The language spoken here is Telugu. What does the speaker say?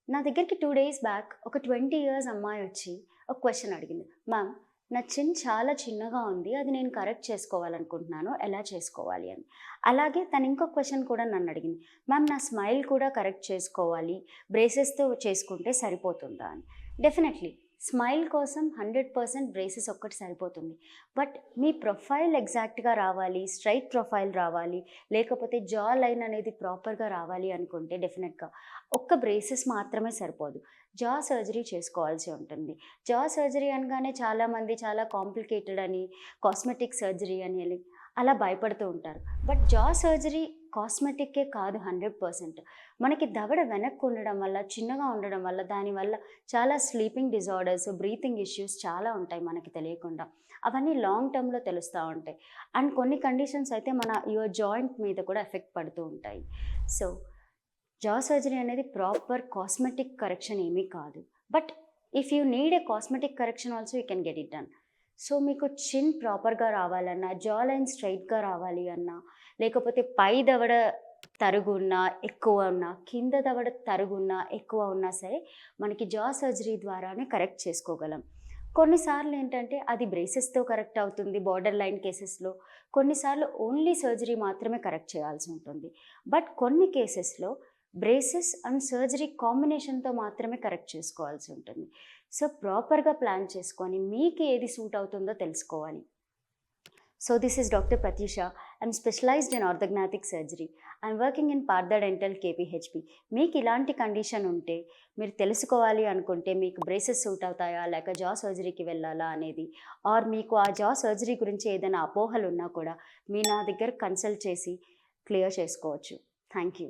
నా దగ్గరికి 2 డేస్ బ్యాక్ ఒక 20 ఇయర్స్ అమ్మాయి వచ్చి ఒక క్వెషన్ అడిగింది. మ్యామ్, నా చిన్ చాలా చిన్నగా ఉంది. అది నేను కరెక్ట్ చేసుకోవాలనుకుంటున్నాను. ఎలా చేసుకోవాలి అని. అలాగే తను ఇంకొక క్వెషన్ కూడా నన్ను అడిగింది. మ్యామ్, నా స్మైల్ కూడా కరెక్ట్ చేసుకోవాలి. బ్రేసెస్‌తో చేసుకుంటే సరిపోతుందా అని. డెఫినెట్‌లీ స్మైల్ కోసం 100% బ్రేసెస్ ఒక్కటి సరిపోతుంది. బట్ మీ ప్రొఫైల్ ఎగ్జాక్ట్‌గా రావాలి, స్ట్రెయిట్ ప్రొఫైల్ రావాలి, లేకపోతే జా లైన్ అనేది ప్రాపర్‌గా రావాలి అనుకుంటే డెఫినెట్‌గా ఒక్క బ్రేసెస్ మాత్రమే సరిపోదు. జా సర్జరీ చేసుకోవాల్సి ఉంటుంది. జా సర్జరీ అనగానే చాలామంది చాలా కాంప్లికేటెడ్ అని, కాస్మెటిక్ సర్జరీ అని అలా భయపడుతూ ఉంటారు. బట్ జా సర్జరీ కాస్మెటిక్కే కాదు 100%. మనకి దవడ వెనక్కి ఉండడం వల్ల, చిన్నగా ఉండడం వల్ల, దానివల్ల చాలా స్లీపింగ్ డిజార్డర్స్, బ్రీతింగ్ ఇష్యూస్ చాలా ఉంటాయి మనకి తెలియకుండా. అవన్నీ లాంగ్ టర్మ్‌లో తెలుస్తా ఉంటాయి. అండ్ కొన్ని కండిషన్స్ అయితే మన యువర్ జాయింట్ మీద కూడా ఎఫెక్ట్ పడుతూ ఉంటాయి. సో జా సర్జరీ అనేది ప్రాపర్ కాస్మెటిక్ కరెక్షన్ ఏమీ కాదు. But if you need a cosmetic correction also you can get it done. So మీకు చిన్ ప్రాపర్‌గా రావాలన్నా, జా లైన్ స్ట్రెయిట్‌గా రావాలి అన్నా, లేకపోతే పై దవడ తరుగున్నా, ఎక్కువ ఉన్నా, కింద దవడ తరుగున్నా, ఎక్కువ ఉన్నా సరే మనకి జా సర్జరీ ద్వారానే కరెక్ట్ చేసుకోగలం. కొన్నిసార్లు ఏంటంటే అది బ్రేసెస్‌తో కరెక్ట్ అవుతుంది బార్డర్ లైన్ కేసెస్‌లో. కొన్నిసార్లు ఓన్లీ సర్జరీ మాత్రమే కరెక్ట్ చేయాల్సి ఉంటుంది. బట్ కొన్ని కేసెస్‌లో బ్రేసెస్ అండ్ సర్జరీ కాంబినేషన్‌తో మాత్రమే కరెక్ట్ చేసుకోవాల్సి ఉంటుంది. సో ప్రాపర్‌గా ప్లాన్ చేసుకొని మీకు ఏది సూట్ అవుతుందో తెలుసుకోవాలి. So this is doctor Prathyusha. I'm specialized in orthognathic surgery. I'm working in Partha dental KPHB. మీకు ఇలాంటి కండిషన్ ఉంటే, మీరు తెలుసుకోవాలి అనుకుంటే మీకు బ్రేసెస్ సూట్ అవుతాయా, లేక జా సర్జరీకి వెళ్ళాలా అనేది, ఆర్ మీకు ఆ జా సర్జరీ గురించి ఏదైనా అపోహలు ఉన్నా కూడా మీరు నా దగ్గర కన్సల్ట్ చేసి క్లియర్ చేసుకోవచ్చు. Thank you.